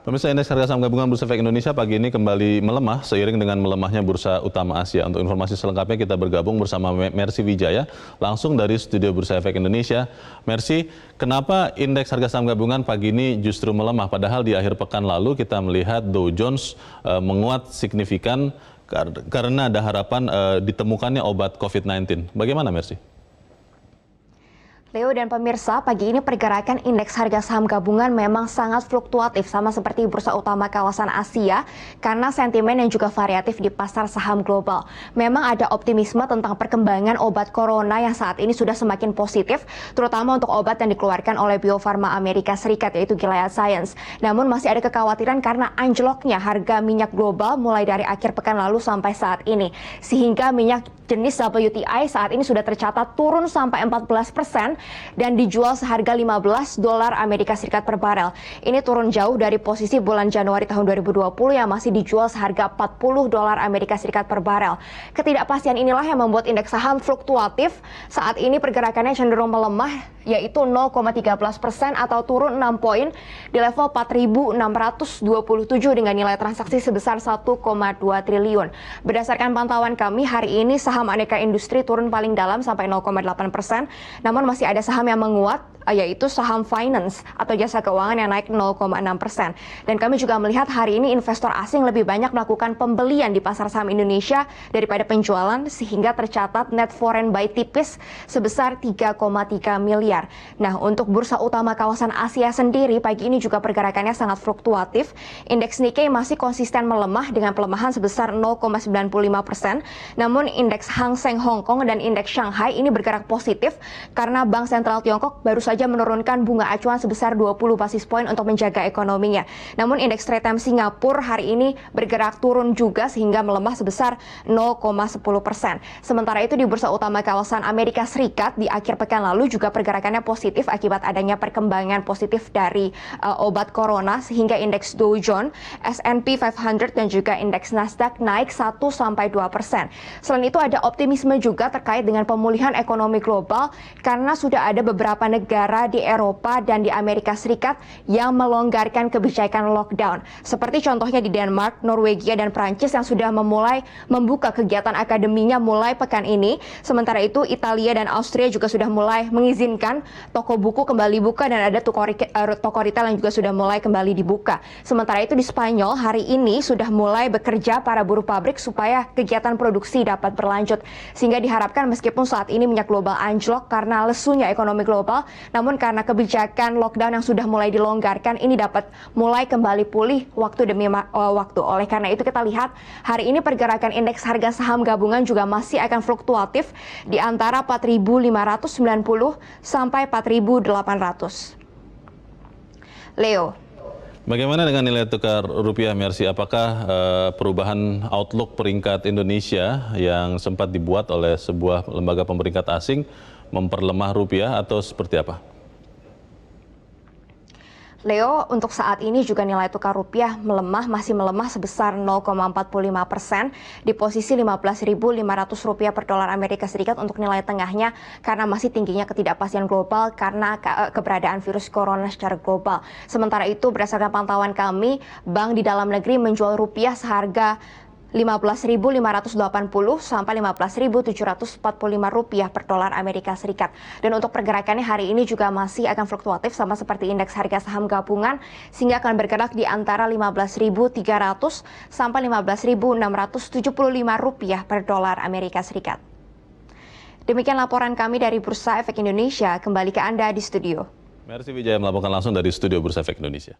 Pemirsa, indeks harga saham gabungan Bursa Efek Indonesia pagi ini kembali melemah seiring dengan melemahnya bursa utama Asia. Untuk informasi selengkapnya kita bergabung bersama Mercy Wijaya langsung dari studio Bursa Efek Indonesia. Mercy, kenapa indeks harga saham gabungan pagi ini justru melemah? Padahal di akhir pekan lalu kita melihat Dow Jones menguat signifikan karena ada harapan ditemukannya obat COVID-19. Bagaimana, Mercy? Leo dan pemirsa, pagi ini pergerakan indeks harga saham gabungan memang sangat fluktuatif sama seperti bursa utama kawasan Asia karena sentimen yang juga variatif di pasar saham global. Memang ada optimisme tentang perkembangan obat corona yang saat ini sudah semakin positif, terutama untuk obat yang dikeluarkan oleh Bio Farma Amerika Serikat yaitu Gilead Sciences. Namun masih ada kekhawatiran karena anjloknya harga minyak global mulai dari akhir pekan lalu sampai saat ini. Sehingga minyak jenis WTI saat ini sudah tercatat turun sampai 14% dan dijual seharga 15 dolar Amerika Serikat per barel. Ini turun jauh dari posisi bulan Januari tahun 2020 yang masih dijual seharga 40 dolar Amerika Serikat per barel. Ketidakpastian inilah yang membuat indeks saham fluktuatif. Saat ini pergerakannya cenderung melemah, yaitu 0,13% atau turun 6 poin di level 4.627 dengan nilai transaksi sebesar 1,2 triliun. Berdasarkan pantauan kami, hari ini saham aneka industri turun paling dalam sampai 0,8%, namun masih ada saham yang menguat, yaitu saham finance atau jasa keuangan yang naik 0,6%. Dan kami juga melihat hari ini investor asing lebih banyak melakukan pembelian di pasar saham Indonesia daripada penjualan, sehingga tercatat net foreign buy tipis sebesar 3,3 miliar. Nah, untuk bursa utama kawasan Asia sendiri pagi ini juga pergerakannya sangat fluktuatif. Indeks Nikkei masih konsisten melemah dengan pelemahan sebesar 0,95%. Namun indeks Hang Seng Hong Kong dan indeks Shanghai ini bergerak positif karena Bank Sentral Tiongkok baru saja menurunkan bunga acuan sebesar 20 basis poin untuk menjaga ekonominya. Namun indeks trade time Singapura hari ini bergerak turun juga sehingga melemah sebesar 0,10%. Sementara itu di bursa utama kawasan Amerika Serikat di akhir pekan lalu juga pergerakannya positif akibat adanya perkembangan positif dari obat corona sehingga indeks Dow Jones, S&P 500 dan juga indeks Nasdaq naik 1-2%. Selain itu ada optimisme juga terkait dengan pemulihan ekonomi global karena sudah ada beberapa negara di Eropa dan di Amerika Serikat yang melonggarkan kebijakan lockdown. Seperti contohnya di Denmark, Norwegia, dan Prancis yang sudah memulai membuka kegiatan akademinya mulai pekan ini. Sementara itu Italia dan Austria juga sudah mulai mengizinkan toko buku kembali buka dan ada toko retail yang juga sudah mulai kembali dibuka. Sementara itu di Spanyol hari ini sudah mulai bekerja para buruh pabrik supaya kegiatan produksi dapat berlanjut. Sehingga diharapkan meskipun saat ini minyak global anjlok karena lesunya ekonomi global, namun karena kebijakan lockdown yang sudah mulai dilonggarkan ini dapat mulai kembali pulih waktu demi waktu. Oleh karena itu kita lihat hari ini pergerakan indeks harga saham gabungan juga masih akan fluktuatif di antara 4.590 sampai 4.800. Leo. Bagaimana dengan nilai tukar rupiah, Mercy? Apakah perubahan outlook peringkat Indonesia yang sempat dibuat oleh sebuah lembaga pemeringkat asing memperlemah rupiah atau seperti apa? Leo, untuk saat ini juga nilai tukar rupiah masih melemah sebesar 0,45% di posisi Rp15.500 per dolar Amerika Serikat untuk nilai tengahnya karena masih tingginya ketidakpastian global karena keberadaan virus corona secara global. Sementara itu berdasarkan pantauan kami, bank di dalam negeri menjual rupiah seharga Rp15.580 sampai Rp15.745 per dolar Amerika Serikat. Dan untuk pergerakannya hari ini juga masih akan fluktuatif sama seperti indeks harga saham gabungan sehingga akan bergerak di antara Rp15.300 sampai Rp15.675 per dolar Amerika Serikat. Demikian laporan kami dari Bursa Efek Indonesia. Kembali ke Anda di studio. Mercy Wijaya melaporkan langsung dari studio Bursa Efek Indonesia.